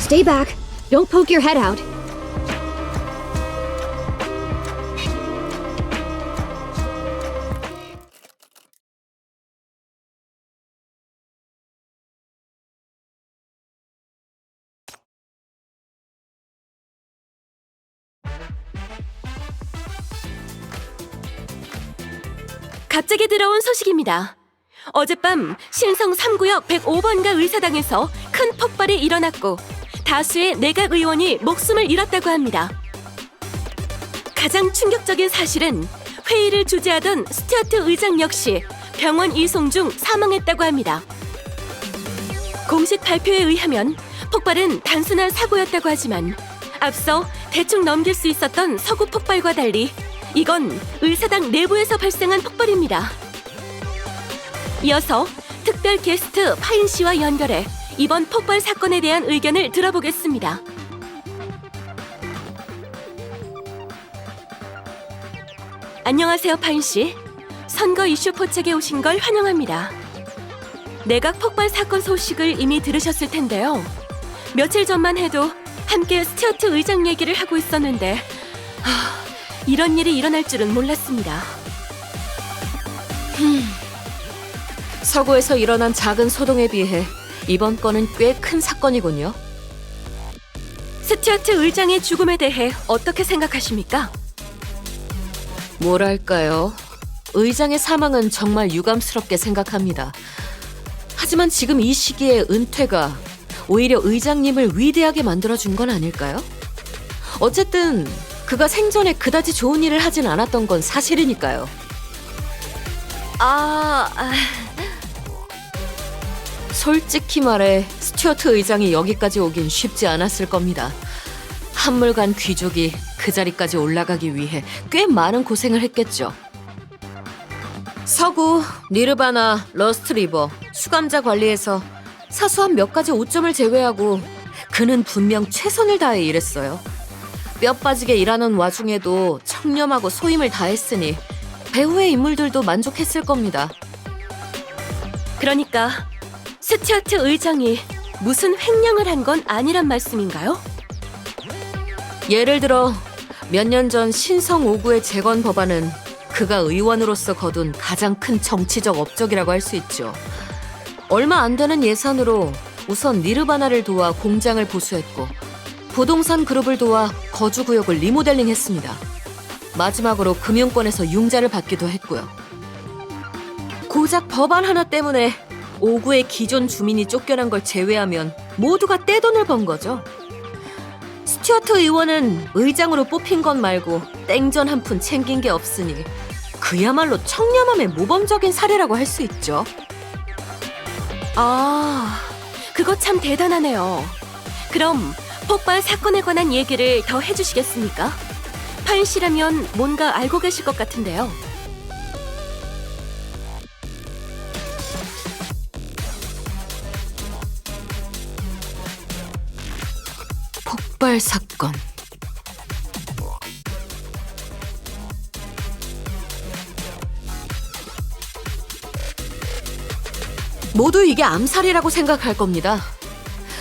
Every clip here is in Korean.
Stay back. Don't poke your head out. 갑자기 들어온 소식입니다. 어젯밤 신성 3구역 105번가 의사당에서 큰 폭발이 일어났고 다수의 내각 의원이 목숨을 잃었다고 합니다. 가장 충격적인 사실은 회의를 주재하던 스튜어트 의장 역시 병원 이송 중 사망했다고 합니다. 공식 발표에 의하면 폭발은 단순한 사고였다고 하지만 앞서 대충 넘길 수 있었던 서구 폭발과 달리 이건 의사당 내부에서 발생한 폭발입니다. 이어서 특별 게스트 파인 씨와 연결해 이번 폭발 사건에 대한 의견을 들어보겠습니다. 안녕하세요, 파인 씨. 선거 이슈 포책에 오신 걸 환영합니다. 내각 폭발 사건 소식을 이미 들으셨을 텐데요. 며칠 전만 해도 함께 스튜어트 의장 얘기를 하고 있었는데 이런 일이 일어날 줄은 몰랐습니다. 서구에서 일어난 작은 소동에 비해 이번 건은 꽤 큰 사건이군요. 스튜어트 의장의 죽음에 대해 어떻게 생각하십니까? 뭐랄까요? 의장의 사망은 정말 유감스럽게 생각합니다. 하지만 지금 이 시기에 은퇴가 오히려 의장님을 위대하게 만들어준 건 아닐까요? 어쨌든 그가 생전에 그다지 좋은 일을 하진 않았던 건 사실이니까요. 솔직히 말해 스튜어트 의장이 여기까지 오긴 쉽지 않았을 겁니다. 한물간 귀족이 그 자리까지 올라가기 위해 꽤 많은 고생을 했겠죠. 서구, 니르바나, 러스트리버, 수감자 관리에서 사소한 몇 가지 오점을 제외하고 그는 분명 최선을 다해 일했어요. 뼈 빠지게 일하는 와중에도 청렴하고 소임을 다했으니 배후의 인물들도 만족했을 겁니다. 그러니까 스튜어트 의장이 무슨 횡령을 한 건 아니란 말씀인가요? 예를 들어 몇 년 전 신성 5구의 재건 법안은 그가 의원으로서 거둔 가장 큰 정치적 업적이라고 할 수 있죠. 얼마 안 되는 예산으로 우선 니르바나를 도와 공장을 보수했고 부동산 그룹을 도와 거주구역을 리모델링했습니다. 마지막으로 금융권에서 융자를 받기도 했고요. 고작 법안 하나 때문에 5구의 기존 주민이 쫓겨난 걸 제외하면 모두가 떼돈을 번 거죠. 스튜어트 의원은 의장으로 뽑힌 것 말고 땡전 한 푼 챙긴 게 없으니 그야말로 청렴함의 모범적인 사례라고 할 수 있죠. 그거 참 대단하네요. 그럼 폭발 사건에 관한 얘기를 더 해주시겠습니까? 파인 씨라면 뭔가 알고 계실 것 같은데요. 폭발 사건. 모두 이게 암살이라고 생각할 겁니다.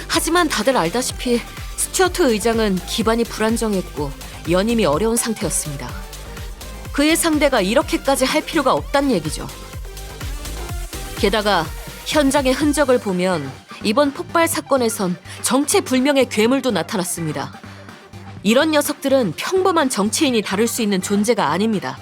하지만 다들 알다시피 스튜어트 의장은 기반이 불안정했고 연임이 어려운 상태였습니다. 그의 상대가 이렇게까지 할 필요가 없단 얘기죠. 게다가 현장의 흔적을 보면 이번 폭발 사건에선 정체불명의 괴물도 나타났습니다. 이런 녀석들은 평범한 정치인이 다룰 수 있는 존재가 아닙니다.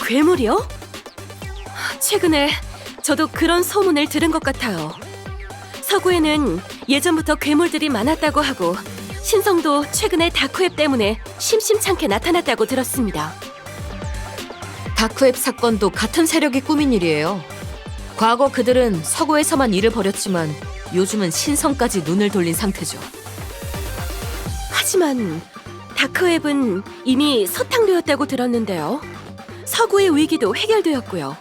괴물이요? 최근에 저도 그런 소문을 들은 것 같아요. 서구에는 예전부터 괴물들이 많았다고 하고 신성도 최근에 다크웹 때문에 심심찮게 나타났다고 들었습니다. 다크웹 사건도 같은 세력이 꾸민 일이에요. 과거 그들은 서구에서만 일을 벌였지만 요즘은 신성까지 눈을 돌린 상태죠. 하지만 다크웹은 이미 소탕되었다고 들었는데요. 서구의 위기도 해결되었고요.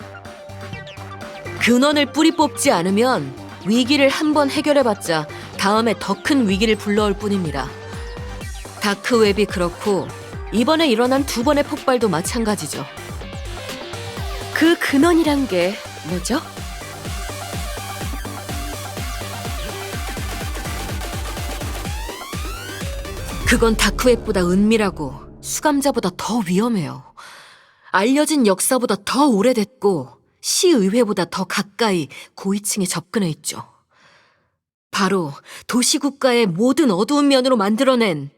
근원을 뿌리 뽑지 않으면 위기를 한번 해결해봤자 다음에 더 큰 위기를 불러올 뿐입니다. 다크웹이 그렇고 이번에 일어난 두 번의 폭발도 마찬가지죠. 그 근원이란 게 뭐죠? 그건 다크웹보다 은밀하고 수감자보다 더 위험해요. 알려진 역사보다 더 오래됐고 시의회보다 더 가까이 고위층에 접근해 있죠. 바로 도시국가의 모든 어두운 면으로 만들어낸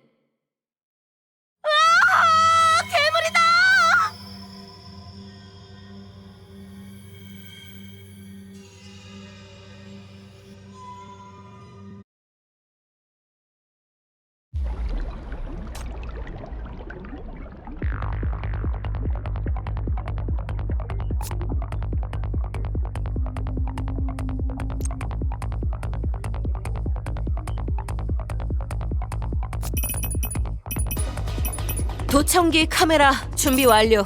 도청기 카메라 준비 완료.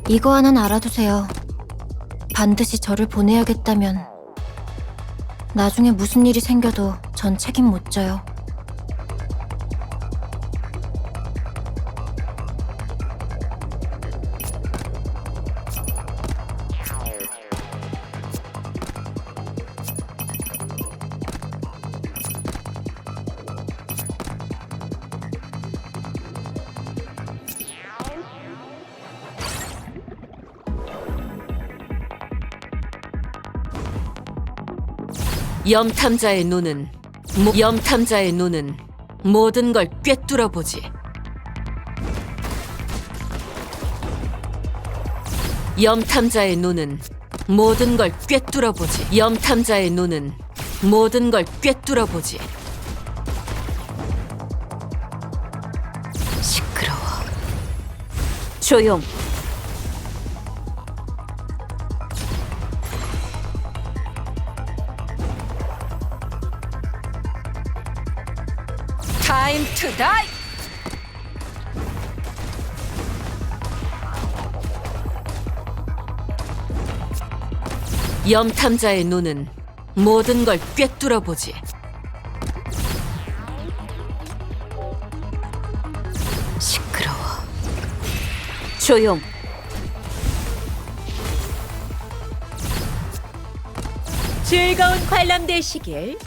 이거 하나는 알아두세요. 반드시 저를 보내야겠다면 나중에 무슨 일이 생겨도 전 책임 못 져요. 염탐자의 눈은 모든 걸 꿰뚫어 보지. 염탐자의 눈은 모든 걸 꿰뚫어 보지. 염탐자의 눈은 모든 걸 꿰뚫어 보지. 시끄러워. 조용. Time to die! 염탐자의 눈은 모든 걸 꿰뚫어 보지. 시끄러워. 조용. 즐거운 관람 되시길.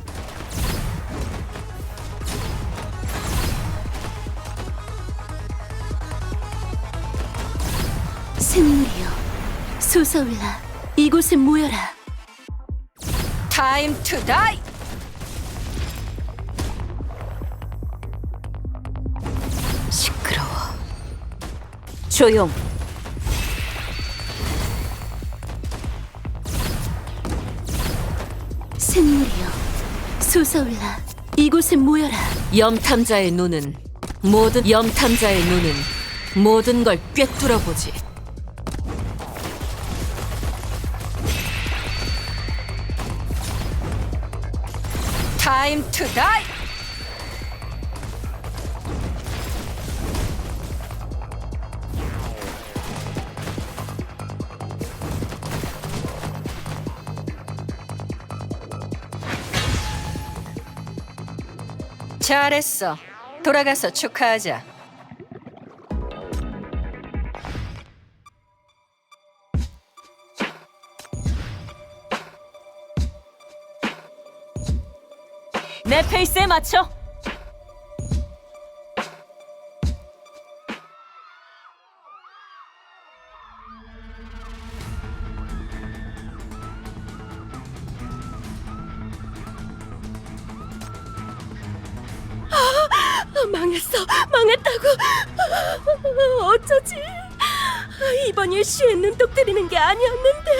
샘물이여, 솟아올라 이곳에 모여라. Time to die! 시끄러워. 조용. 샘물이여, 솟아올라 이곳에 모여라. 염탐자의 눈은 모든 걸 꿰뚫어 보지. Time to die! 잘했어. 돌아가서 축하하자. 내 페이스에 맞춰. 망했어. 망했다고. 어쩌지? 이번 일시에 눈독 들이는 게 아니었는데.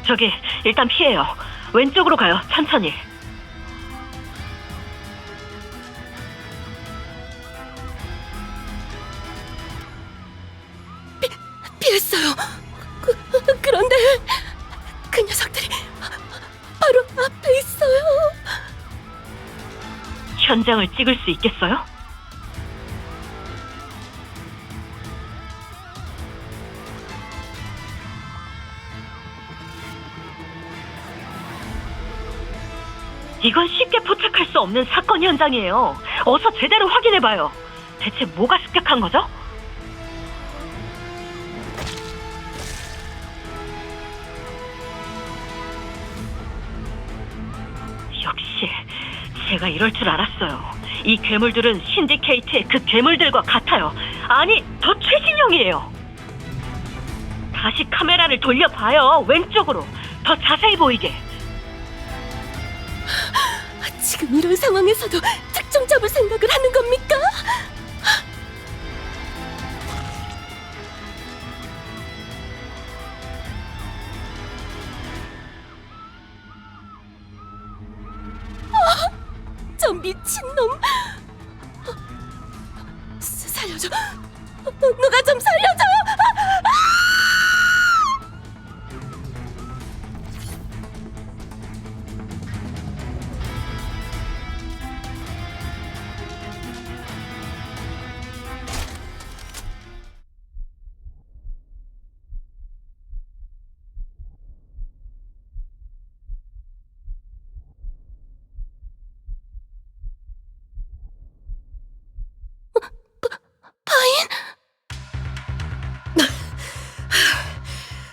저기, 일단 피해요. 왼쪽으로 가요, 천천히. 피했어요. 그런데 그 녀석들이 바로 앞에 있어요. 현장을 찍을 수 있겠어요? 이건 쉽게 포착할 수 없는 사건 현장이에요. 어서 제대로 확인해봐요. 대체 뭐가 습격한 거죠? 역시 제가 이럴 줄 알았어요. 이 괴물들은 신디케이트의 그 괴물들과 같아요. 아니, 더 최신형이에요. 다시 카메라를 돌려봐요. 왼쪽으로. 더 자세히 보이게. 지금 이런 상황에서도 특종 잡을 생각을 하는 겁니까? 저 미친놈! 살려줘! 누가 좀 살려줘!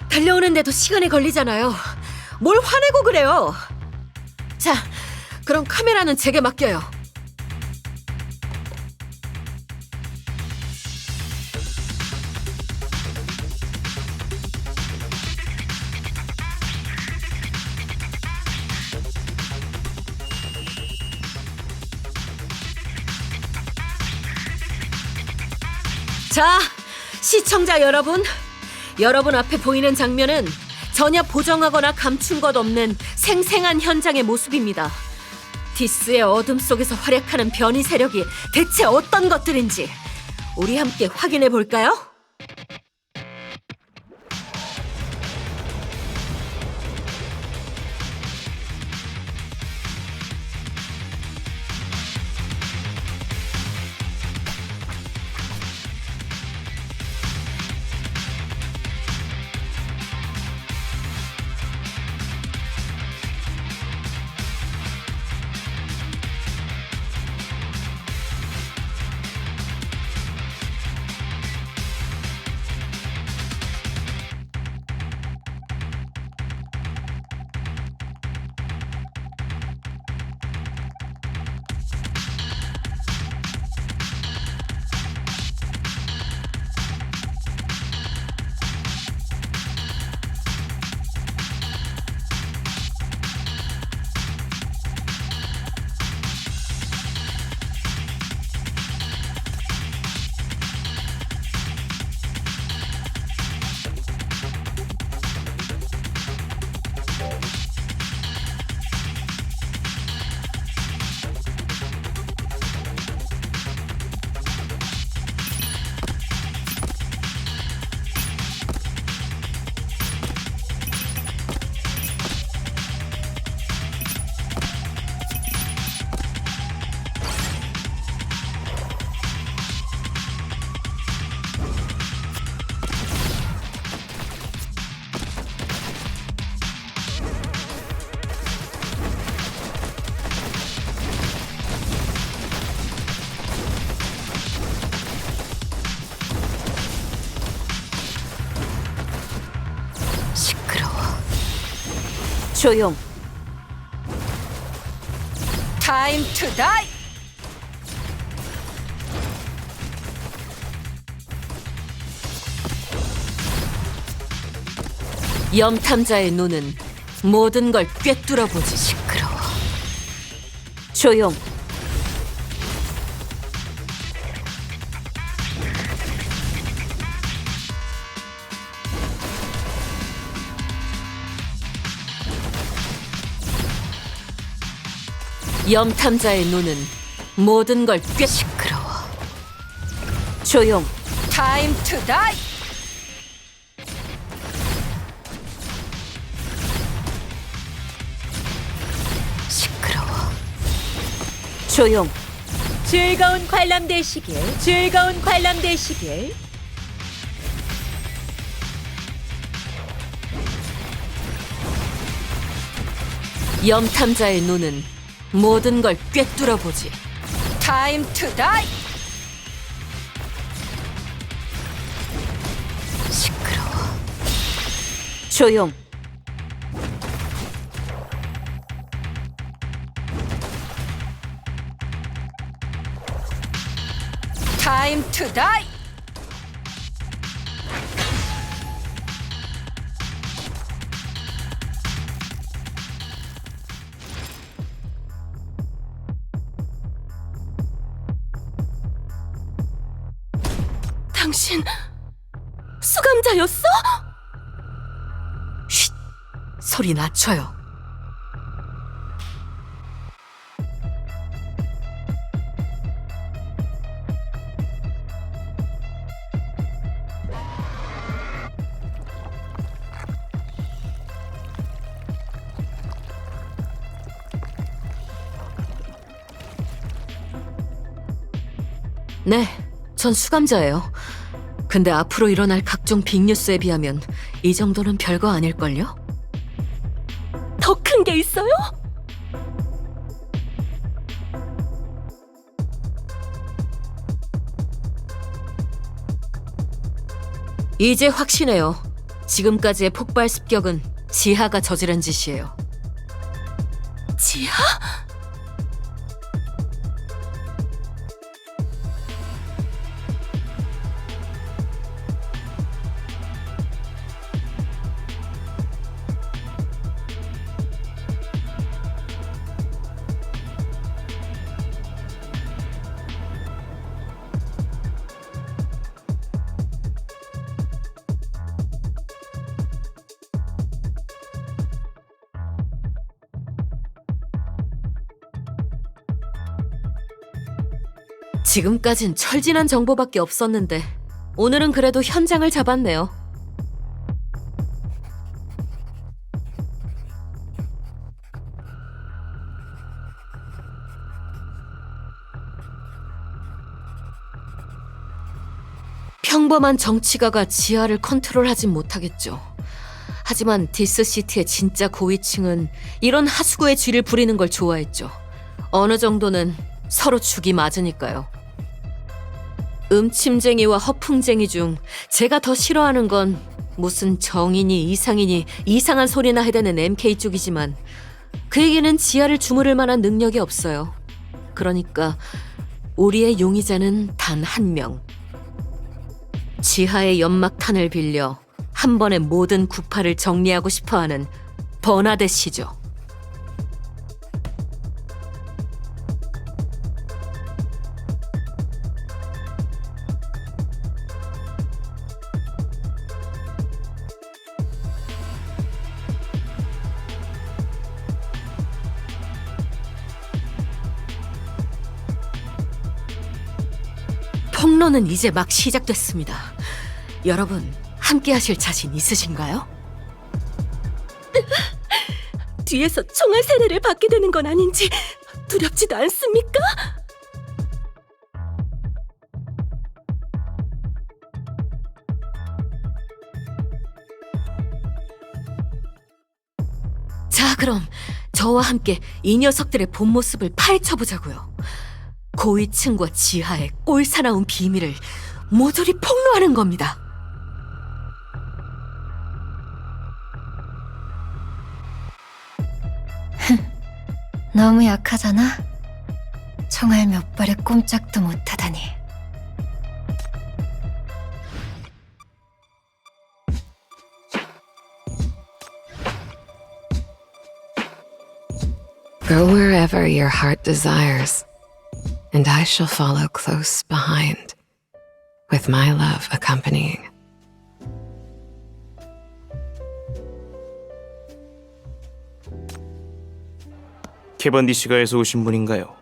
달려오는데도 시간이 걸리잖아요. 뭘 화내고 그래요? 자, 그럼 카메라는 제게 맡겨요. 자, 시청자 여러분, 여러분 앞에 보이는 장면은 전혀 보정하거나 감춘 것 없는 생생한 현장의 모습입니다. 디스의 어둠 속에서 활약하는 변이 세력이 대체 어떤 것들인지 우리 함께 확인해 볼까요? 조용. 타임 투 다이. 염탐자의 눈은 모든 걸 꿰뚫어보지. 시끄러워. 조용. 염탐자의 눈은 모든 걸 시끄러워. 조용. 타임 투 다이. 시끄러워. 조용. 즐거운 관람 되시길, 즐거운 관람 되시길. 염탐자의 눈은 모든 걸 꿰뚫어보지. Time to die. 시끄러워. 조용. Time to die. 당신 수감자였어? 쉿! 소리 낮춰요. 네, 전 수감자예요. 근데 앞으로 일어날 각종 빅뉴스에 비하면 이 정도는 별거 아닐걸요? 더 큰 게 있어요? 이제 확신해요. 지금까지의 폭발 습격은 지하가 저지른 짓이에요. 지하? 지금까진 철진한 정보밖에 없었는데 오늘은 그래도 현장을 잡았네요. 평범한 정치가가 지하를 컨트롤하진 못하겠죠. 하지만 디스시티의 진짜 고위층은 이런 하수구의 쥐를 부리는 걸 좋아했죠. 어느 정도는 서로 죽이 맞으니까요. 음침쟁이와 허풍쟁이 중 제가 더 싫어하는 건 무슨 정인이 이상이니 이상한 소리나 해대는 MK 쪽이지만 그에게는 지하를 주무를 만한 능력이 없어요. 그러니까 우리의 용의자는 단 한 명. 지하의 연막탄을 빌려 한 번에 모든 구파를 정리하고 싶어하는 버나데시죠. 폭로는 이제 막 시작됐습니다. 여러분, 함께 하실 자신 있으신가요? 뒤에서 총알 세례를 받게 되는 건 아닌지 두렵지도 않습니까? 자, 그럼 저와 함께 이 녀석들의 본 모습을 파헤쳐보자고요. 고위층과 지하의 꼴사나운 비밀을 모조리 폭로하는 겁니다. 너무 약하잖아? 총알 몇 발에 꼼짝도 못하다니. Go wherever your heart desires, and I shall follow close behind, with my love accompanying. 캐번디시가에서 오신 분인가요?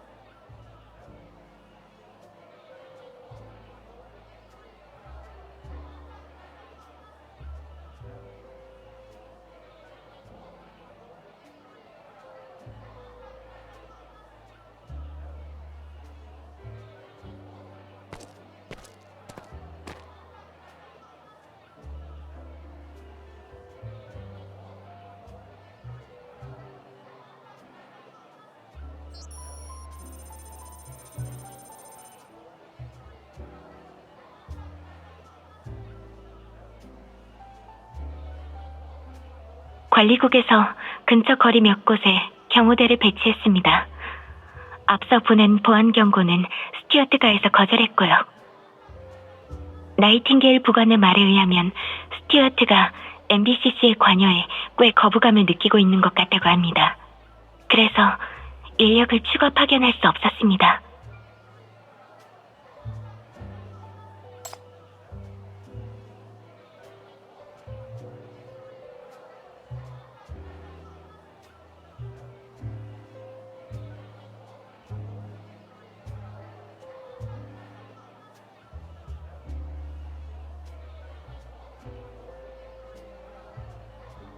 관리국에서 근처 거리 몇 곳에 경호대를 배치했습니다. 앞서 보낸 보안 경고는 스튜어트가에서 거절했고요. 나이팅게일 부관의 말에 의하면 스튜어트가 MBCC의 관여에 꽤 거부감을 느끼고 있는 것 같다고 합니다. 그래서 인력을 추가 파견할 수 없었습니다.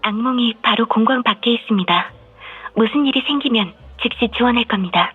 악몽이 바로 공광 밖에 있습니다. 무슨 일이 생기면 즉시 지원할 겁니다.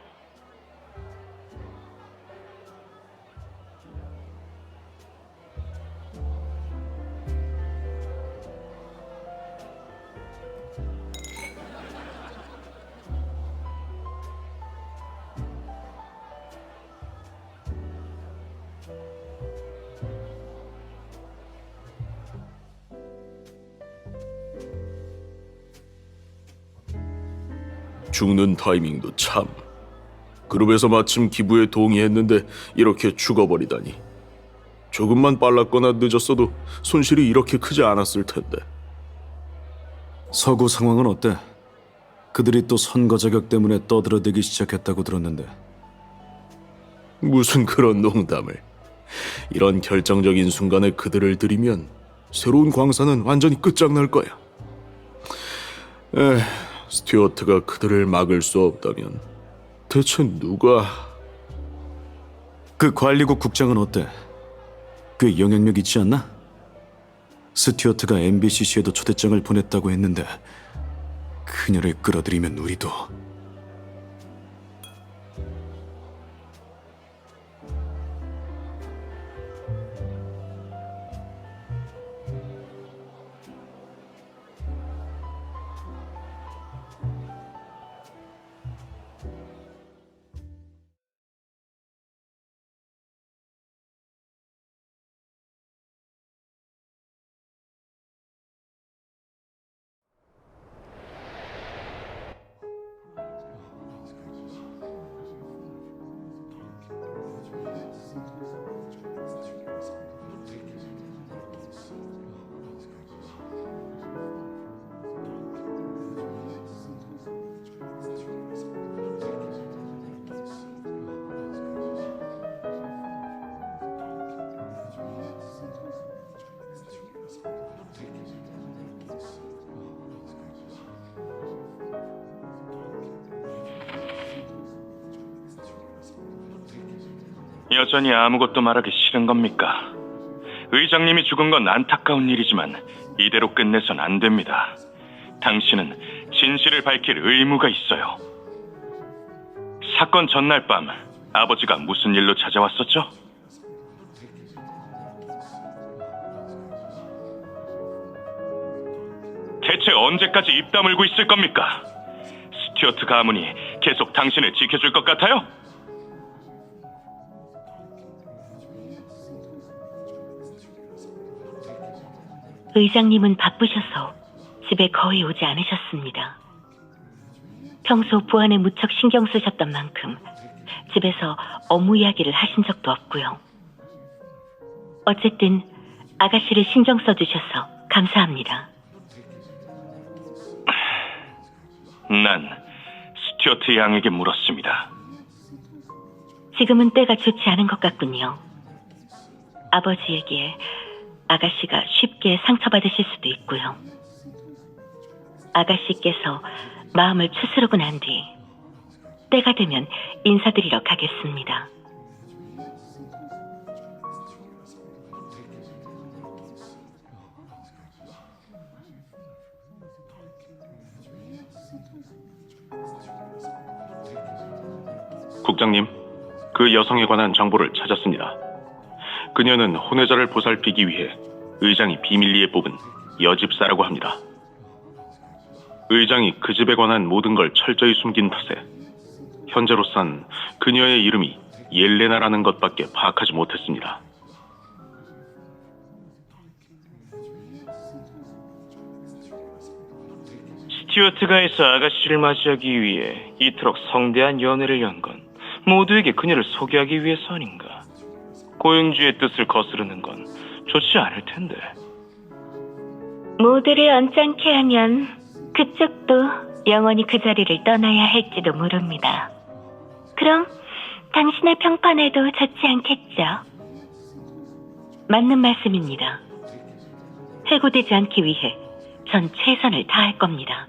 죽는 타이밍도 참. 그룹에서 마침 기부에 동의했는데 이렇게 죽어버리다니. 조금만 빨랐거나 늦었어도 손실이 이렇게 크지 않았을 텐데. 서구 상황은 어때? 그들이 또 선거 자격 때문에 떠들어대기 시작했다고 들었는데. 무슨 그런 농담을. 이런 결정적인 순간에 그들을 들이면 새로운 광산은 완전히 끝장날 거야. 스튜어트가 그들을 막을 수 없다면 대체 누가... 그 관리국 국장은 어때? 꽤 영향력 있지 않나? 스튜어트가 MBCC에도 초대장을 보냈다고 했는데 그녀를 끌어들이면 우리도... 여전히 아무것도 말하기 싫은 겁니까? 의장님이 죽은 건 안타까운 일이지만 이대로 끝내선 안 됩니다. 당신은 진실을 밝힐 의무가 있어요. 사건 전날 밤 아버지가 무슨 일로 찾아왔었죠? 대체 언제까지 입 다물고 있을 겁니까? 스튜어트 가문이 계속 당신을 지켜줄 것 같아요? 의장님은 바쁘셔서 집에 거의 오지 않으셨습니다. 평소 보안에 무척 신경 쓰셨던 만큼 집에서 업무 이야기를 하신 적도 없고요. 어쨌든 아가씨를 신경 써주셔서 감사합니다. 난 스튜어트 양에게 물었습니다. 지금은 때가 좋지 않은 것 같군요. 아버지에게 아가씨가 쉽게 상처받으실 수도 있고요. 아가씨께서 마음을 추스르고 난 뒤 때가 되면 인사드리러 가겠습니다. 국장님, 그 여성에 관한 정보를 찾았습니다. 그녀는 혼외자를 보살피기 위해 의장이 비밀리에 뽑은 여집사라고 합니다. 의장이 그 집에 관한 모든 걸 철저히 숨긴 탓에 현재로선 그녀의 이름이 옐레나라는 것밖에 파악하지 못했습니다. 스튜어트가에서 아가씨를 맞이하기 위해 이토록 성대한 연회를 연 건 모두에게 그녀를 소개하기 위해서 아닌가. 고용주의 뜻을 거스르는 건 좋지 않을 텐데. 모두를 언짢게 하면 그쪽도 영원히 그 자리를 떠나야 할지도 모릅니다. 그럼 당신의 평판에도 좋지 않겠죠? 맞는 말씀입니다. 해고되지 않기 위해 전 최선을 다할 겁니다.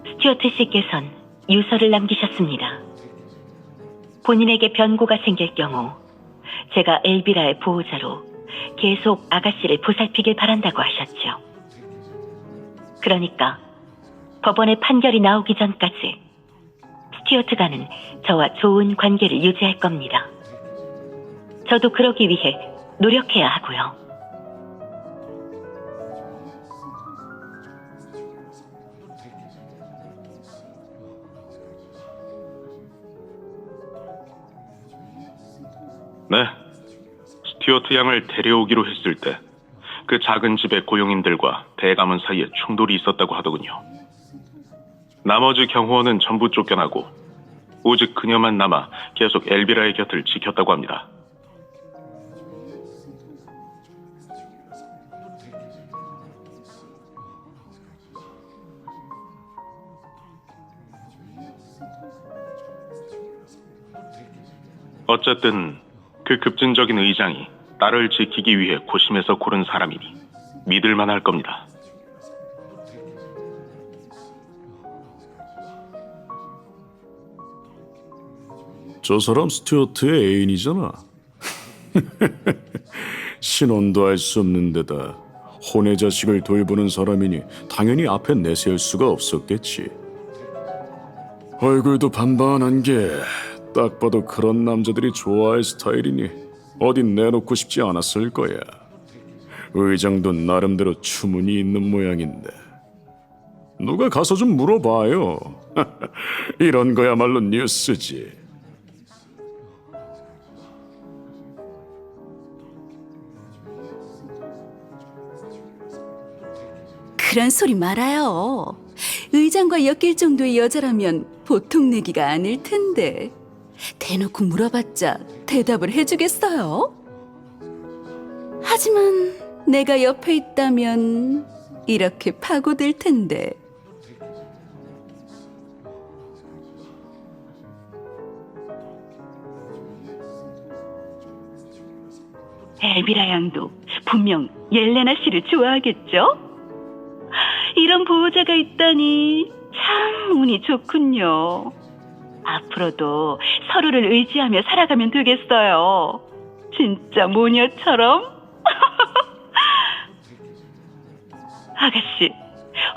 스튜어트 씨께선 유서를 남기셨습니다. 본인에게 변고가 생길 경우 제가 엘비라의 보호자로 계속 아가씨를 보살피길 바란다고 하셨죠. 그러니까 법원의 판결이 나오기 전까지 스튜어트가는 저와 좋은 관계를 유지할 겁니다. 저도 그러기 위해 노력해야 하고요. 네. 스튜어트 양을 데려오기로 했을 때 그 작은 집의 고용인들과 대감원 사이에 충돌이 있었다고 하더군요. 나머지 경호원은 전부 쫓겨나고 오직 그녀만 남아 계속 엘비라의 곁을 지켰다고 합니다. 어쨌든 그 급진적인 의장이 나를 지키기 위해 고심해서 고른 사람이니 믿을만 할 겁니다. 저 사람 스튜어트의 애인이잖아. 신혼도 할 수 없는 데다 혼의 자식을 돌보는 사람이니 당연히 앞에 내세울 수가 없었겠지. 얼굴도 반반한 게 딱 봐도 그런 남자들이 좋아할 스타일이니 어딘 내놓고 싶지 않았을 거야. 의장도 나름대로 추문이 있는 모양인데 누가 가서 좀 물어봐요. 이런 거야말로 뉴스지. 그런 소리 말아요. 의장과 엮일 정도의 여자라면 보통 내기가 아닐 텐데. 대놓고 물어봤자 대답을 해주겠어요? 하지만 내가 옆에 있다면 이렇게 파고들 텐데. 엘비라 양도 분명 옐레나 씨를 좋아하겠죠? 이런 보호자가 있다니 참 운이 좋군요. 앞으로도 서로를 의지하며 살아가면 되겠어요. 진짜 모녀처럼. 아가씨,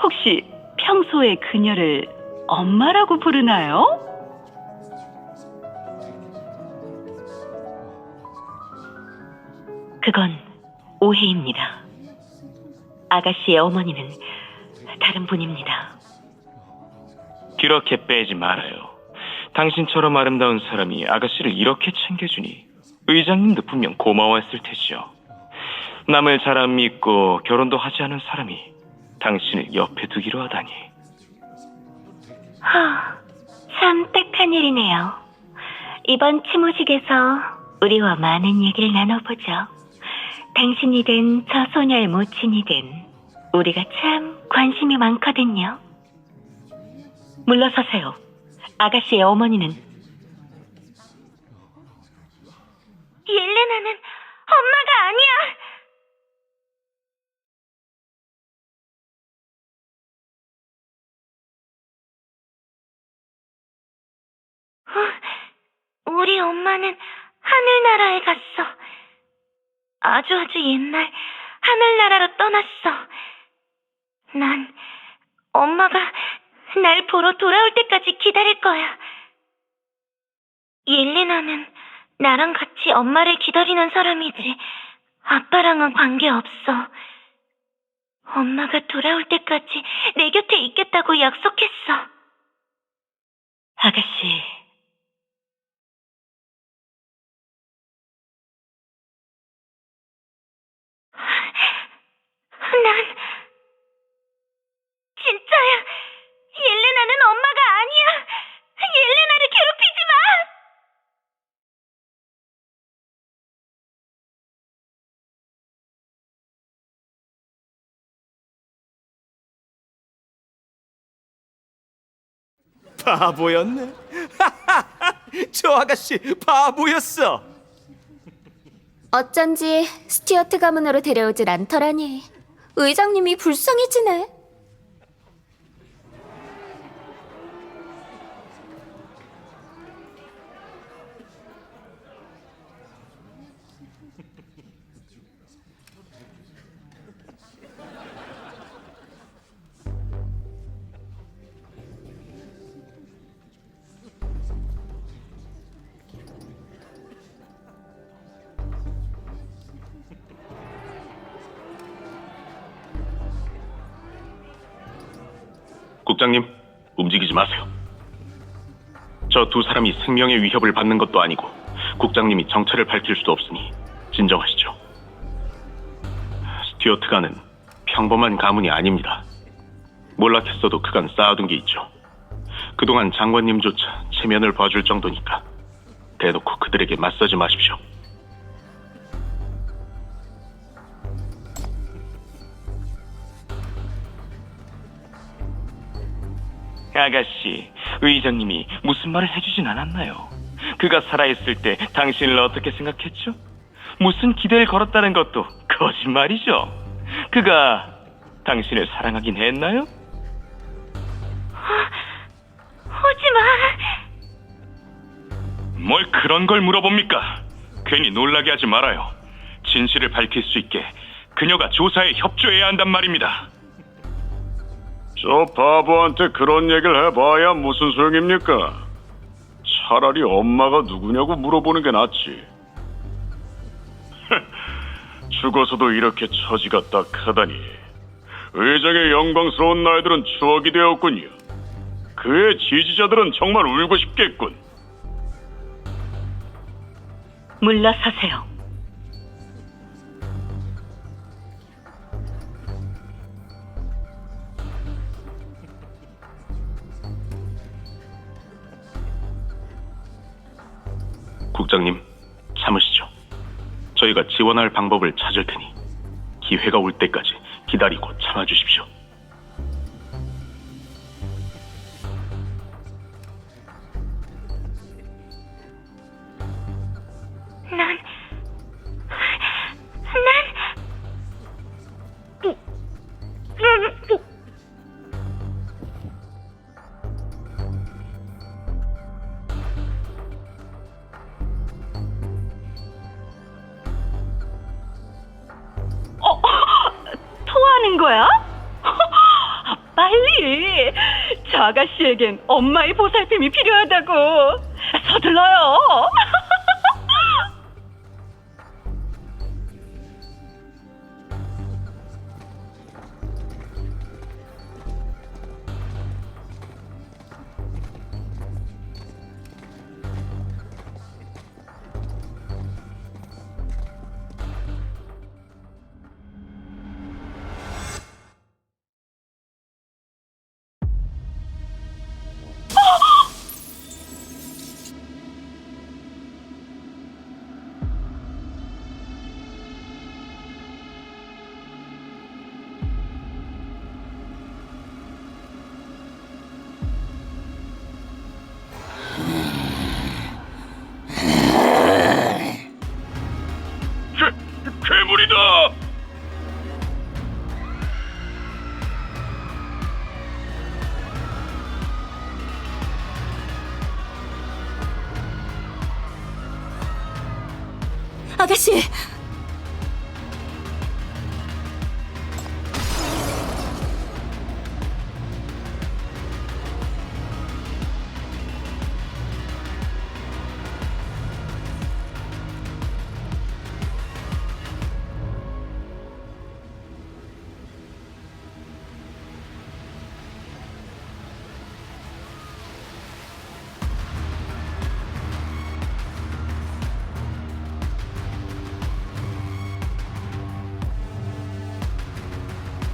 혹시 평소에 그녀를 엄마라고 부르나요? 그건 오해입니다. 아가씨의 어머니는 다른 분입니다. 그렇게 빼지 말아요. 당신처럼 아름다운 사람이 아가씨를 이렇게 챙겨주니 의장님도 분명 고마워했을 테죠. 남을 잘 안 믿고 결혼도 하지 않은 사람이 당신을 옆에 두기로 하다니. 참 딱한 일이네요. 이번 치모식에서 우리와 많은 얘기를 나눠보죠. 당신이든 저 소녀의 모친이든 우리가 참 관심이 많거든요. 물러서세요. 아가씨의 어머니는 옐레나는 엄마가 아니야. 우리 엄마는 하늘나라에 갔어. 아주 옛날 하늘나라로 떠났어. 난 엄마가 날 보러 돌아올 때까지 기다릴 거야. 옐레나는 나랑 같이 엄마를 기다리는 사람이지 아빠랑은 관계없어. 엄마가 돌아올 때까지 내 곁에 있겠다고 약속했어. 아가씨, 난 진짜야. 바보였네. 저 아가씨 바보였어. 어쩐지 스튜어트 가문으로 데려오질 않더라니. 의장님이 불쌍해지네. 국장님, 움직이지 마세요. 저 두 사람이 생명의 위협을 받는 것도 아니고 국장님이 정체를 밝힐 수도 없으니 진정하시죠. 스튜어트가는 평범한 가문이 아닙니다. 몰락했어도 그간 쌓아둔 게 있죠. 그동안 장관님조차 체면을 봐줄 정도니까 대놓고 그들에게 맞서지 마십시오. 아가씨, 의장님이 무슨 말을 해주진 않았나요? 그가 살아있을 때 당신을 어떻게 생각했죠? 무슨 기대를 걸었다는 것도 거짓말이죠. 그가 당신을 사랑하긴 했나요? 하지만 뭘 그런 걸 물어봅니까? 괜히 놀라게 하지 말아요. 진실을 밝힐 수 있게 그녀가 조사에 협조해야 한단 말입니다. 저 바보한테 그런 얘기를 해봐야 무슨 소용입니까? 차라리 엄마가 누구냐고 물어보는 게 낫지. 죽어서도 이렇게 처지가 딱하다니. 의장의 영광스러운 날들은 추억이 되었군요. 그의 지지자들은 정말 울고 싶겠군. 물러서세요. 국장님, 참으시죠. 저희가 지원할 방법을 찾을 테니 기회가 올 때까지 기다리고 참아주십시오. 토하는 거야? 빨리! 저 아가씨에겐 엄마의 보살핌이 필요하다고. 서둘러요. 괴물이다! 아가씨!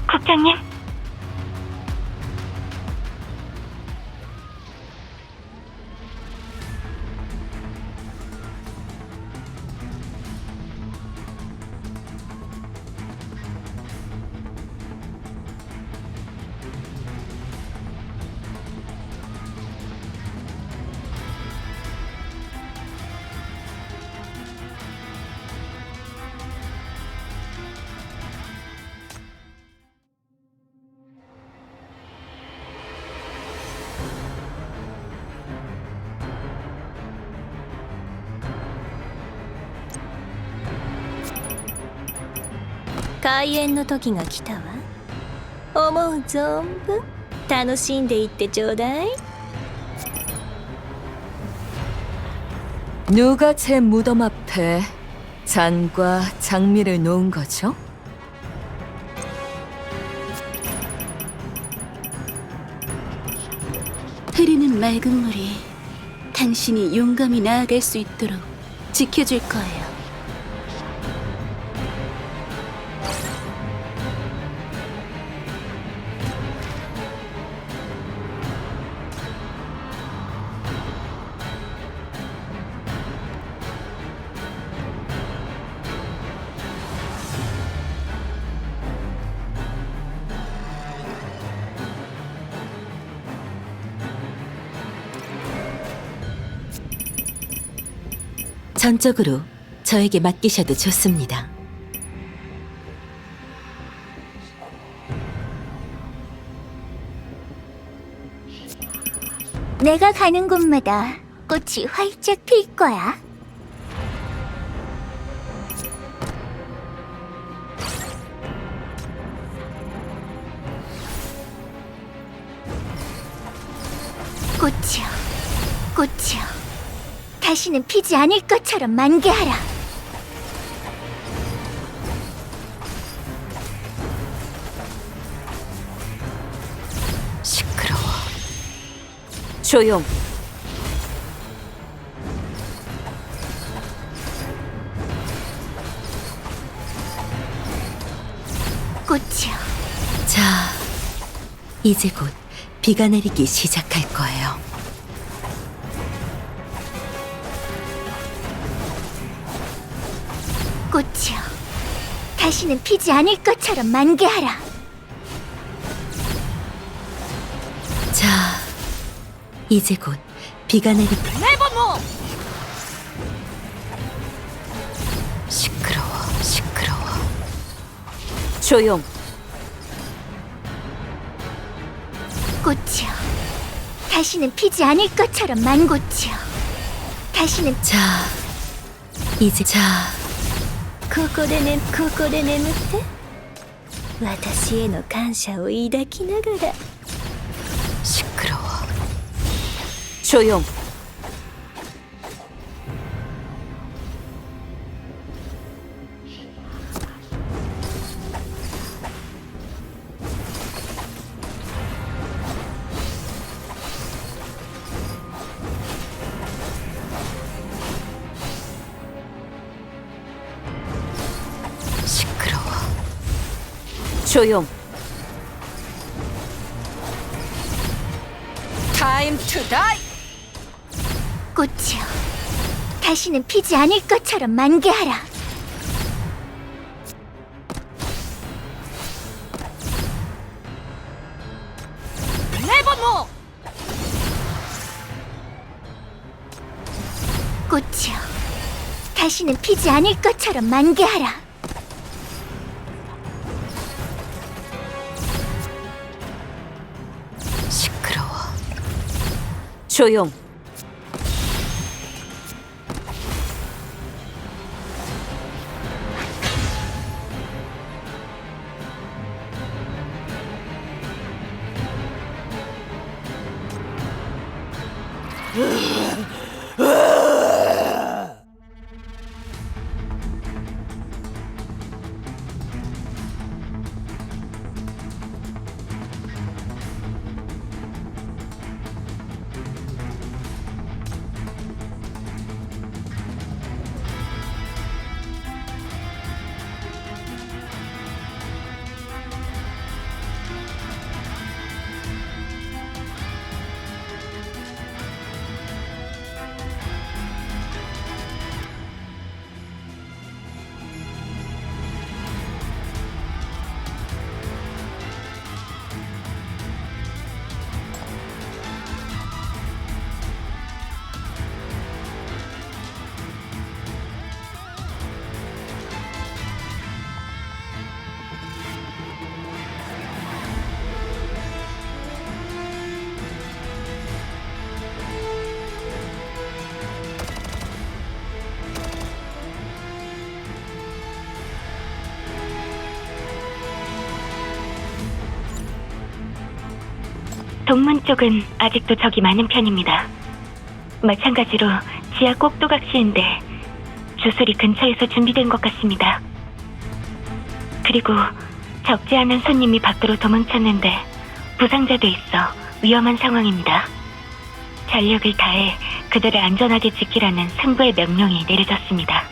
국장님. 開演の時が来たわ。思う存分楽しんでいってちょうだい。 누가 제 무덤 앞에 잔과 장미를 놓은 거죠? 흐르는 맑은 물이 당신이 용감히 나아갈 수 있도록 지켜줄 거예요. 전적으로 저에게 맡기셔도 좋습니다. 내가 가는 곳마다 꽃이 활짝 필 거야. 꽃이여, 꽃이여, 다시는 피지 않을 것처럼 만개하라. 시끄러워. 조용. 꽃이여. 자, 이제 곧 비가 내리기 시작할 거예요. 꽃이여, 다시는 피지 않을 것처럼 만개하라. 자, 이제 곧 비가 내리기 시끄러워. 시끄러워. 조용. 꽃이여, 다시는 피지 않을 것처럼 만꽃이여, 다시는. 자, 이제 자. ここで眠って私への感謝を抱きながら。 시끄러워. 조용. 시끄러워. 조용. 타임 투 다이. 꽃이여, 다시는 피지 않을 것처럼 만개하라. 네버모. 꽃이여, 다시는 피지 않을 것처럼 만개하라. 시끄러워. 조용. 동문 쪽은 아직도 적이 많은 편입니다. 마찬가지로 지하 꼭두각시인데 주술이 근처에서 준비된 것 같습니다. 그리고 적지 않은 손님이 밖으로 도망쳤는데 부상자도 있어 위험한 상황입니다. 전력을 다해 그들을 안전하게 지키라는 승부의 명령이 내려졌습니다.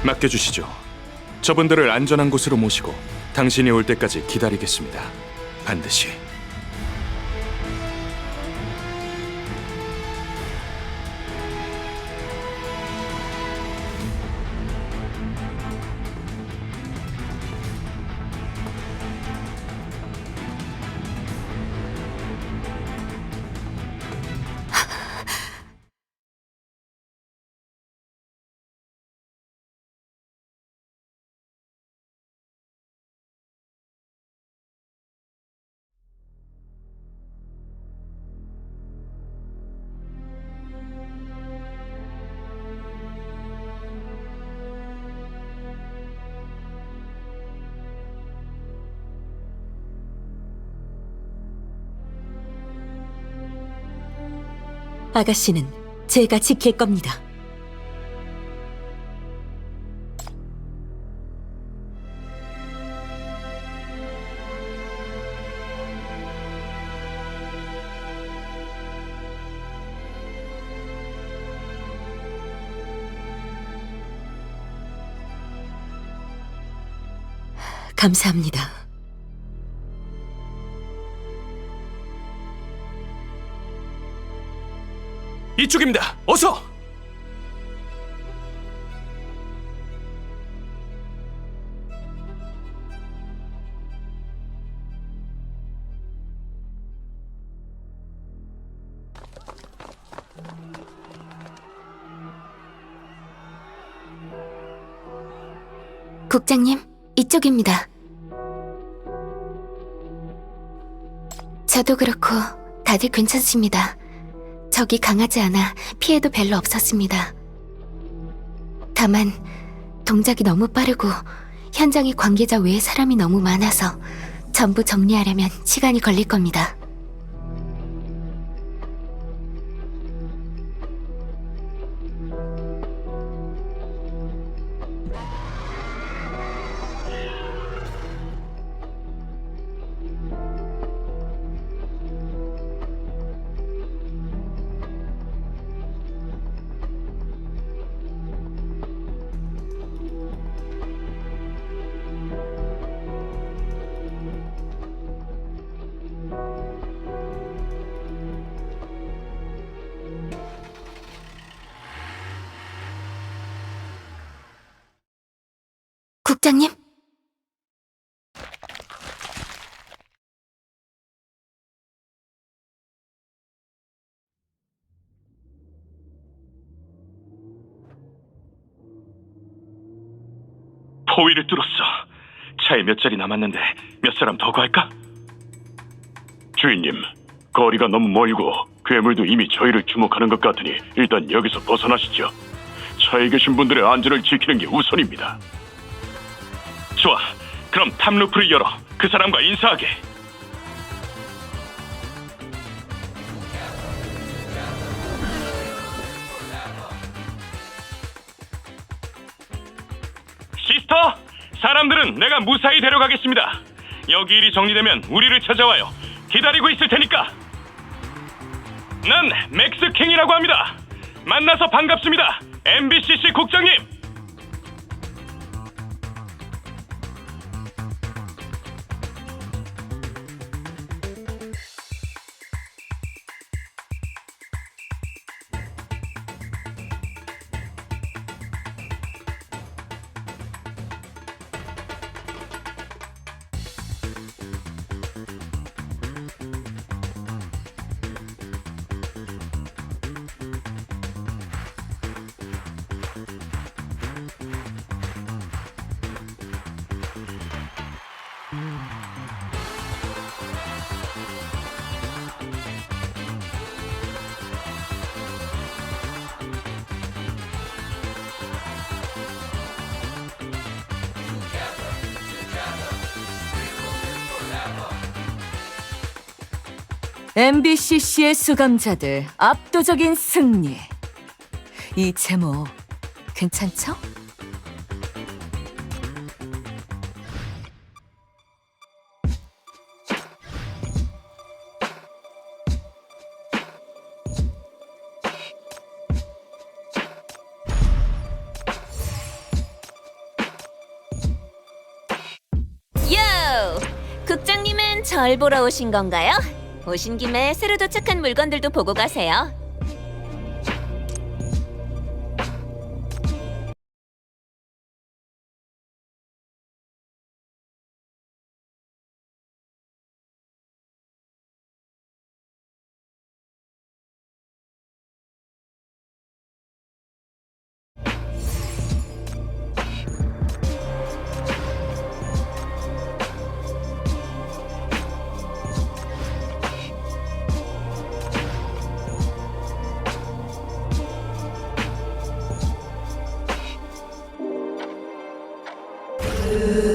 맡겨주시죠. 저분들을 안전한 곳으로 모시고 당신이 올 때까지 기다리겠습니다. 반드시. 아가씨는 제가 지킬 겁니다. 감사합니다. 이쪽입니다. 어서! 국장님, 이쪽입니다. 저도 그렇고 다들 괜찮습니다. 적이 강하지 않아 피해도 별로 없었습니다. 다만 동작이 너무 빠르고 현장에 관계자 외에 사람이 너무 많아서 전부 정리하려면 시간이 걸릴 겁니다. 국장님? 포위를 뚫었어. 차에 몇 자리 남았는데 몇 사람 더 갈까? 주인님, 거리가 너무 멀고 괴물도 이미 저희를 주목하는 것 같으니 일단 여기서 벗어나시죠. 차에 계신 분들의 안전을 지키는 게 우선입니다. 좋아. 그럼 탑루프를 열어 그 사람과 인사하게. 시스터! 사람들은 내가 무사히 데려가겠습니다. 여기 일이 정리되면 우리를 찾아와요. 기다리고 있을 테니까. 난 맥스 킹이라고 합니다. 만나서 반갑습니다. MBCC 국장님. MBCC의 수감자들 압도적인 승리. 이 제목 괜찮죠? 요! 국장님은 절 보러 오신 건가요? 오신 김에 새로 도착한 물건들도 보고 가세요.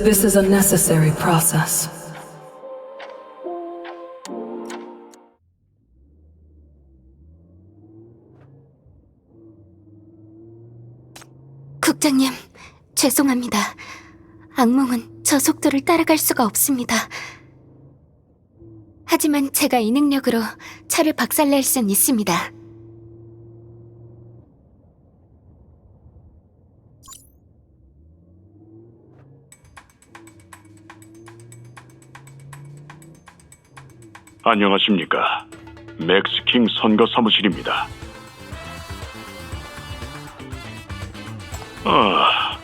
This is a necessary process. 국장님, 죄송합니다. 악몽은 저 속도를 따라갈 수가 없습니다. 하지만 제가 이 능력으로 차를 박살낼 순 있습니다. 안녕하십니까. 맥스킹 선거 사무실입니다.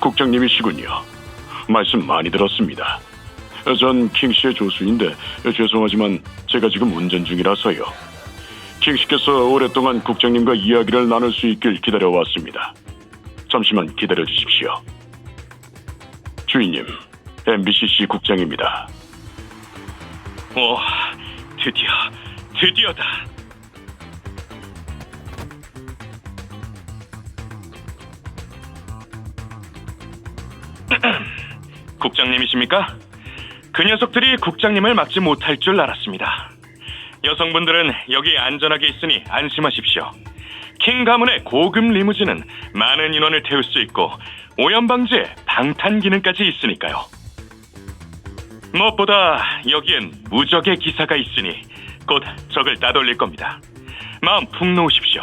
국장님이시군요. 말씀 많이 들었습니다. 전 킹씨의 조수인데 죄송하지만 제가 지금 운전 중이라서요. 킹씨께서 오랫동안 국장님과 이야기를 나눌 수 있길 기다려왔습니다. 잠시만 기다려 주십시오. 주인님, MBCC 국장입니다. 드디어다. 국장님이십니까? 그 녀석들이 국장님을 막지 못할 줄 알았습니다. 여성분들은 여기 안전하게 있으니 안심하십시오. 킹 가문의 고급 리무진은 많은 인원을 태울 수 있고 오염 방지에 방탄 기능까지 있으니까요. 무엇보다 여기엔 무적의 기사가 있으니 곧 적을 따돌릴 겁니다. 마음 푹 놓으십시오.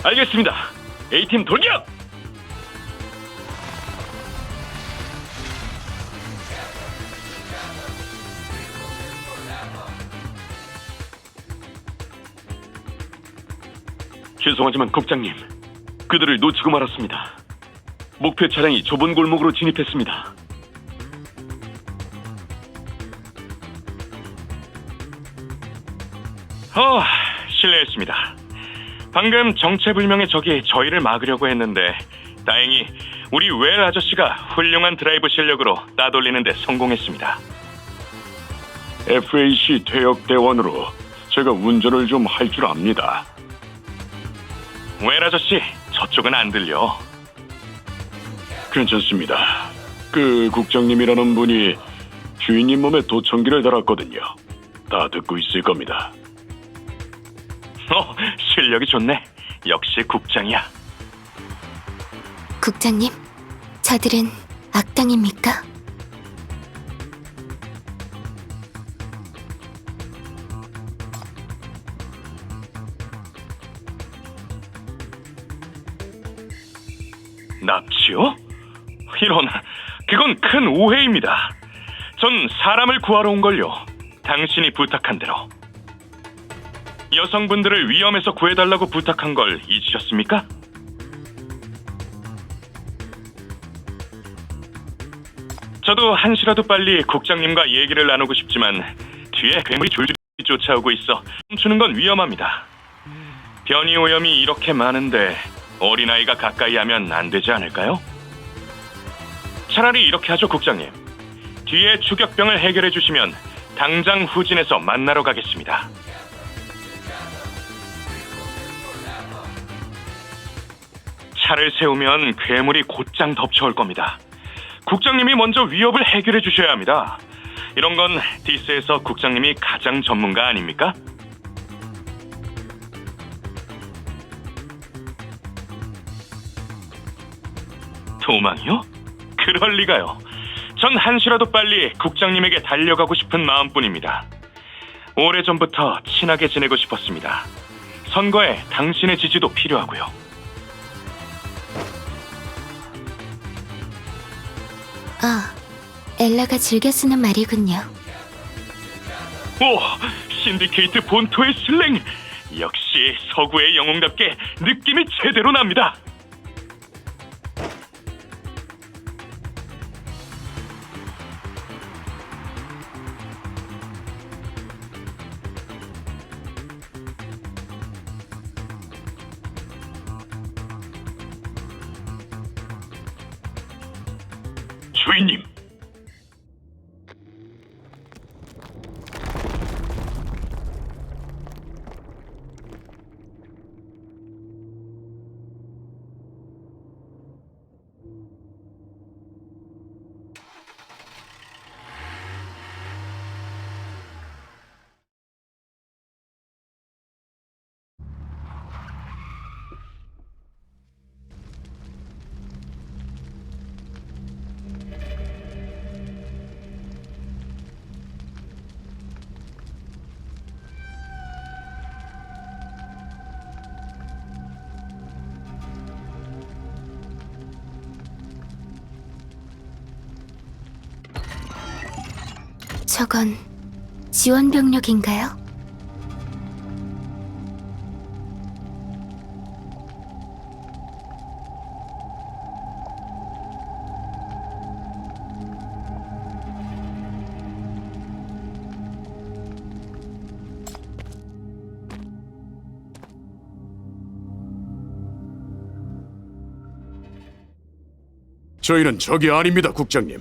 알겠습니다. A팀 돌격! 죄송하지만 국장님, 그들을 놓치고 말았습니다. 목표 차량이 좁은 골목으로 진입했습니다. 실례했습니다. 방금 정체불명의 적이 저희를 막으려고 했는데 다행히 우리 웰 아저씨가 훌륭한 드라이브 실력으로 따돌리는 데 성공했습니다. FAC 퇴역 대원으로 제가 운전을 좀 할 줄 압니다. 웰 아저씨, 저쪽은 안 들려. 괜찮습니다. 그 국장님이라는 분이 주인님 몸에 도청기를 달았거든요. 다 듣고 있을 겁니다. 실력이 좋네. 역시 국장이야. 국장님, 저들은 악당입니까? 납치요? 이런, 그건 큰 오해입니다. 전 사람을 구하러 온 걸요. 당신이 부탁한 대로. 여성분들을 위험에서 구해달라고 부탁한 걸 잊으셨습니까? 저도 한시라도 빨리 국장님과 얘기를 나누고 싶지만 뒤에 괴물이 줄줄이 쫓아오고 있어 멈추는 건 위험합니다. 변이 오염이 이렇게 많은데 어린아이가 가까이 하면 안 되지 않을까요? 차라리 이렇게 하죠, 국장님. 뒤에 추격병을 해결해 주시면 당장 후진해서 만나러 가겠습니다. 차를 세우면 괴물이 곧장 덮쳐올 겁니다. 국장님이 먼저 위협을 해결해 주셔야 합니다. 이런 건 디스에서 국장님이 가장 전문가 아닙니까? 도망이요? 그럴 리가요. 전 한시라도 빨리 국장님에게 달려가고 싶은 마음뿐입니다. 오래전부터 친하게 지내고 싶었습니다. 선거에 당신의 지지도 필요하고요. 아, 엘라가 즐겨 쓰는 말이군요. 오, 신디케이트 본토의 슬랭! 역시 서구의 영웅답게 느낌이 제대로 납니다. 주인님. 저건 지원 병력인가요? 저희는 적이 아닙니다, 국장님.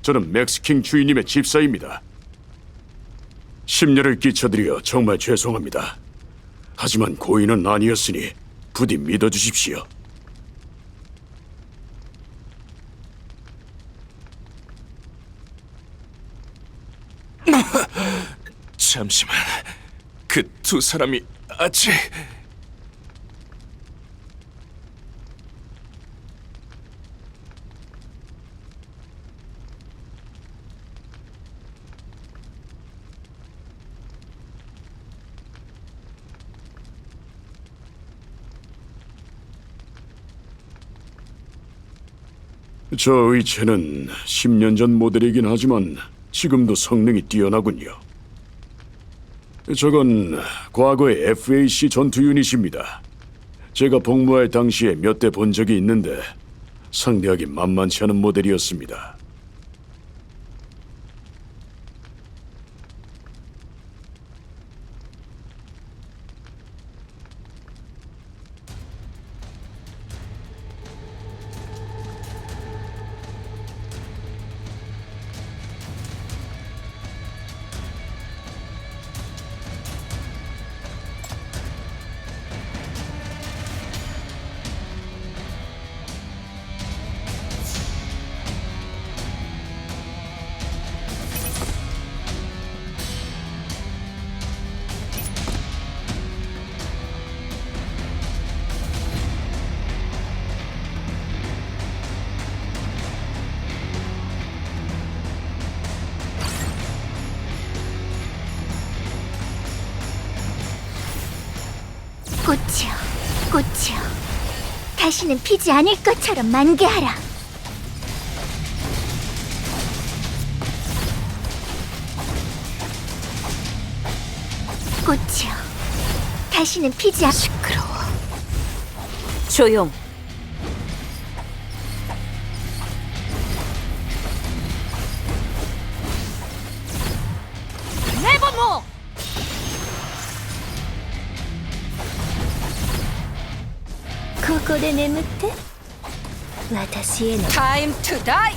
저는 맥스킹 주인님의 집사입니다. 심려를 끼쳐드려 정말 죄송합니다. 하지만 고인은 아니었으니 부디 믿어주십시오. 잠시만, 그 두 사람이 아직... 저 의체는 10년 전 모델이긴 하지만 지금도 성능이 뛰어나군요. 저건 과거의 FAC 전투 유닛입니다. 제가 복무할 당시에 몇 대 본 적이 있는데 상대하기 만만치 않은 모델이었습니다. 꽃이여, 꽃이여, 다시는 피지 않을 것처럼 만개하라. 꽃이여, 다시는 피지 않... 시끄러워. 조용. 네버모! 고고레 네무테? 와타시에 노 Time to die.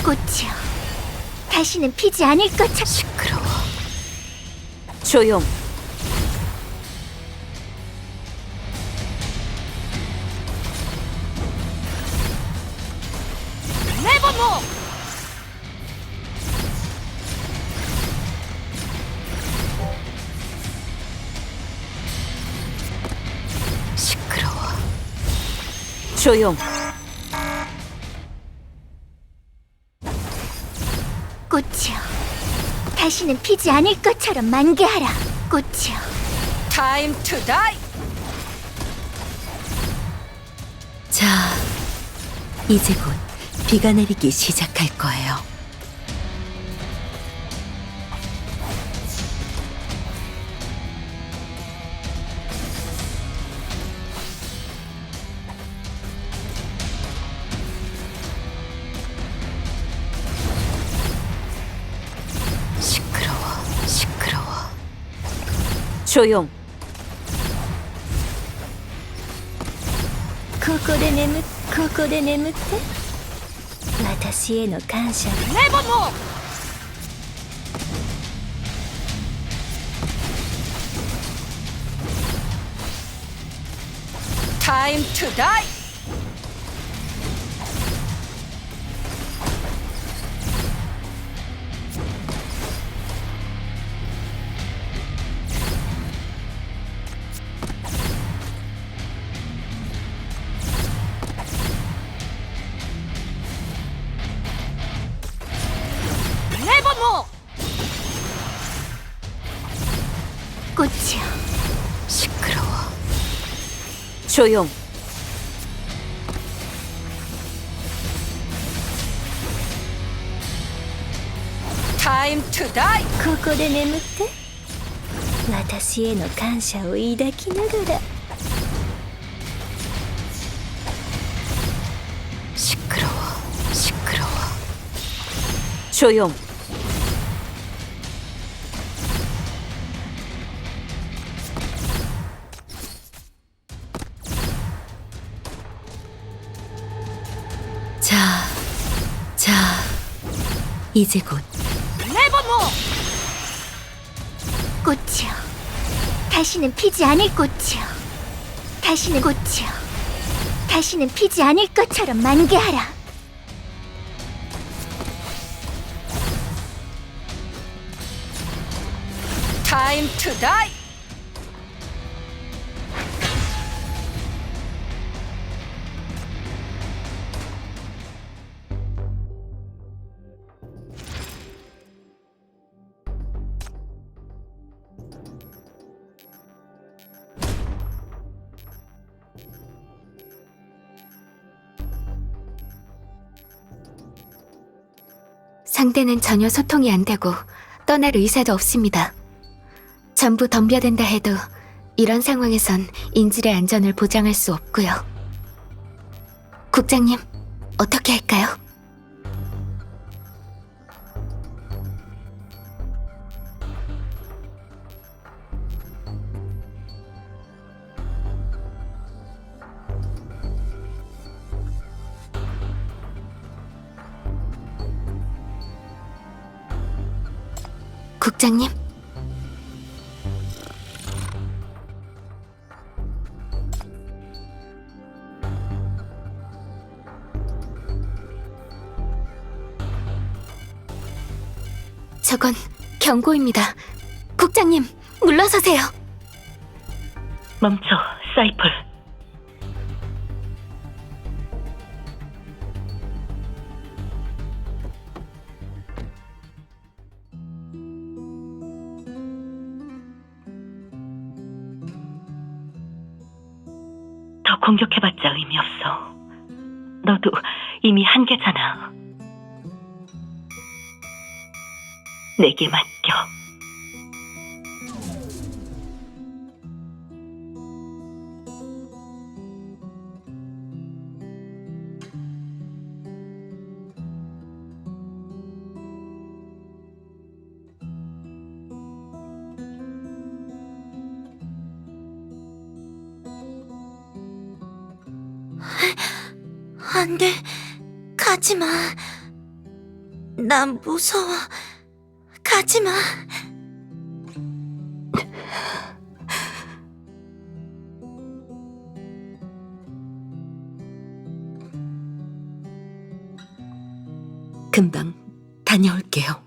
꽃이여, 다시는 피지 않을 것처럼... 시끄러워. 조용. 네버모! 시끄러워. 조용. 꽃이여, 다시는 피지 않을 것처럼 만개하라. 꽃이여, Time to die. 자, 이제 곧 비가 내리기 시작할 거예요. 시끄러워. 시끄러워. 조용. 고고레 네무, 고고레 네무테? 와타시에 노 감사. 네버모! Time to die. 네버모! 꽃이여, 시끄러워. 조용. Time to die. 고고레 네무테? 와타시에 노 감사を抱きながら。 시끄러워. 시끄러워. 조용. 자, 이제 곧 네버모! 꽃이여, 다시는 피지 않을 꽃이여, 다시는 꽃이여, 다시는 피지 않을 것처럼 만개하라. Time to die. 상대는 전혀 소통이 안 되고 떠날 의사도 없습니다. 전부 덤벼든다 해도 이런 상황에선 인질의 안전을 보장할 수 없고요. 국장님, 어떻게 할까요? 국장님? 저건 경고입니다. 국장님, 물러서세요. 멈춰, 사이펄. 공격해봤자 의미 없어. 너도 이미 한계잖아. 내게 맡겨. 안 돼. 가지 마. 난 무서워. 가지 마. 금방 다녀올게요.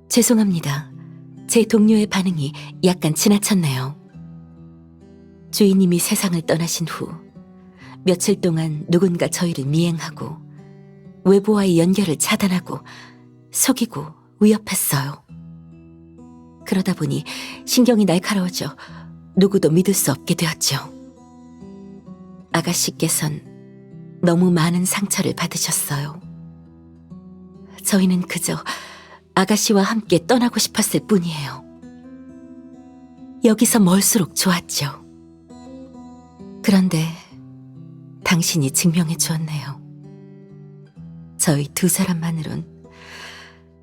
죄송합니다. 제 동료의 반응이 약간 지나쳤네요. 주인님이 세상을 떠나신 후 며칠 동안 누군가 저희를 미행하고 외부와의 연결을 차단하고 속이고 위협했어요. 그러다 보니 신경이 날카로워져 누구도 믿을 수 없게 되었죠. 아가씨께선 너무 많은 상처를 받으셨어요. 저희는 그저 아가씨와 함께 떠나고 싶었을 뿐이에요. 여기서 멀수록 좋았죠. 그런데 당신이 증명해 주었네요. 저희 두 사람만으론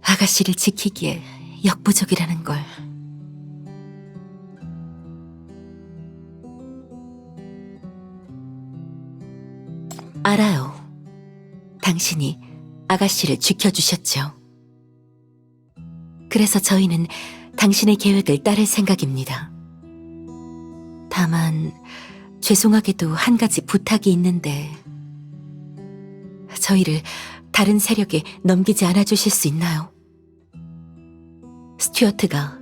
아가씨를 지키기에 역부족이라는 걸. 알아요. 당신이 아가씨를 지켜주셨죠. 그래서 저희는 당신의 계획을 따를 생각입니다. 다만 죄송하게도 한 가지 부탁이 있는데 저희를 다른 세력에 넘기지 않아 주실 수 있나요? 스튜어트가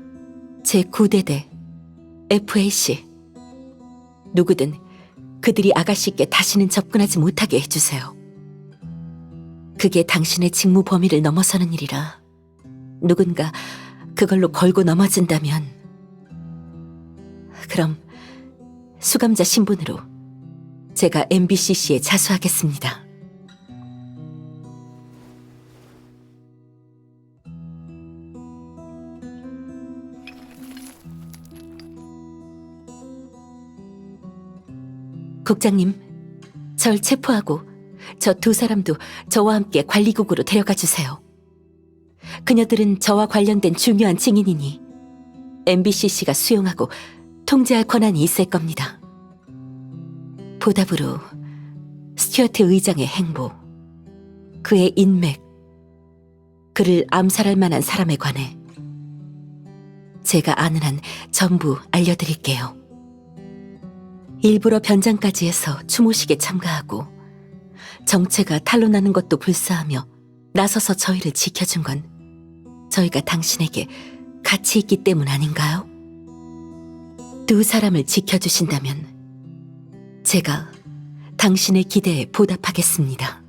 제9대대 FAC 누구든 그들이 아가씨께 다시는 접근하지 못하게 해주세요. 그게 당신의 직무 범위를 넘어서는 일이라 누군가 그걸로 걸고 넘어진다면 그럼 수감자 신분으로 제가 MBCC에 자수하겠습니다. 국장님, 절 체포하고 저 두 사람도 저와 함께 관리국으로 데려가 주세요. 그녀들은 저와 관련된 중요한 증인이니 MBCC가 수용하고 통제할 권한이 있을 겁니다. 보답으로 스튜어트 의장의 행보, 그의 인맥, 그를 암살할 만한 사람에 관해 제가 아는 한 전부 알려드릴게요. 일부러 변장까지 해서 추모식에 참가하고 정체가 탄로나는 것도 불사하며 나서서 저희를 지켜준 건 저희가 당신에게 가치 있기 때문 아닌가요? 두 사람을 지켜주신다면 제가 당신의 기대에 보답하겠습니다.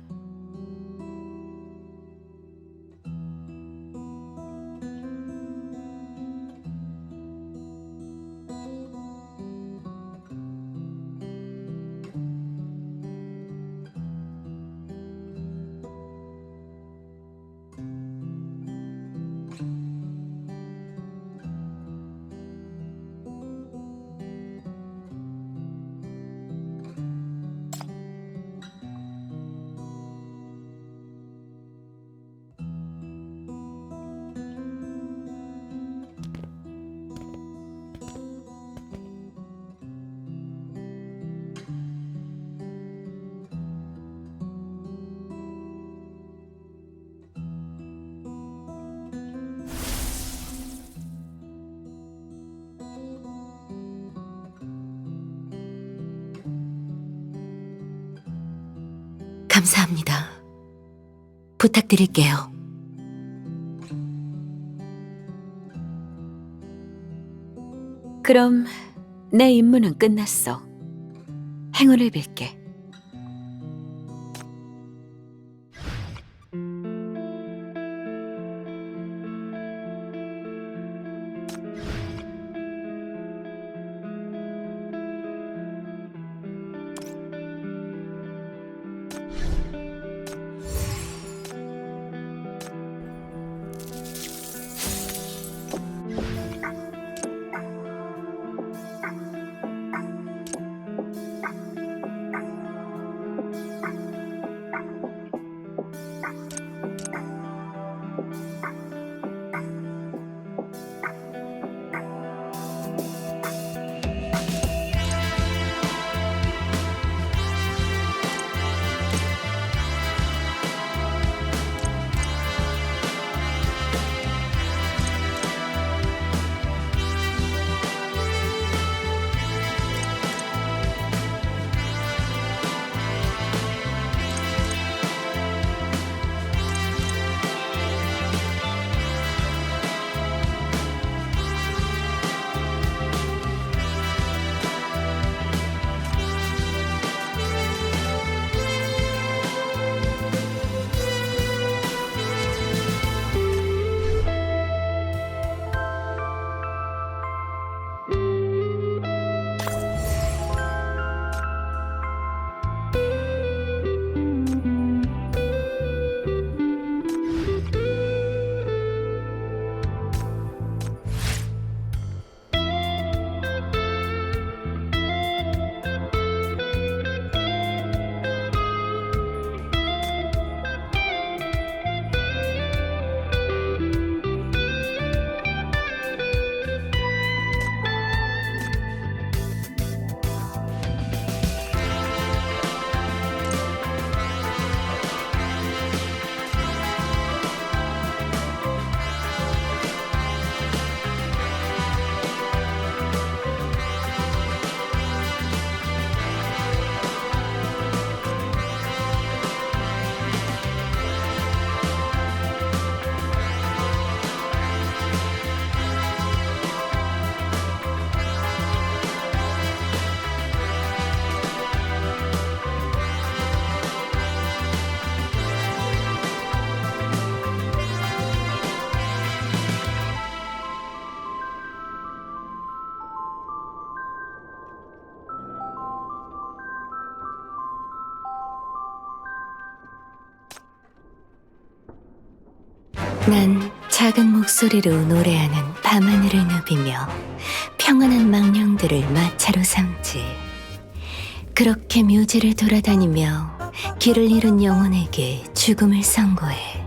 감사합니다. 부탁드릴게요. 그럼 내 임무는 끝났어. 행운을 빌게. 난 작은 목소리로 노래하는 밤하늘을 누비며 평안한 망령들을 마차로 삼지. 그렇게 묘지를 돌아다니며 길을 잃은 영혼에게 죽음을 선고해.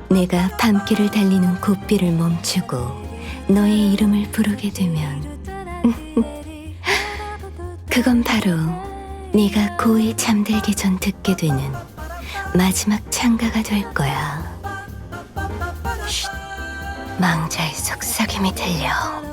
내가 밤길을 달리는 고삐를 멈추고 너의 이름을 부르게 되면 그건 바로 네가 고이 잠들기 전 듣게 되는 마지막 찬가가 될 거야. 망자의 속삭임이 들려.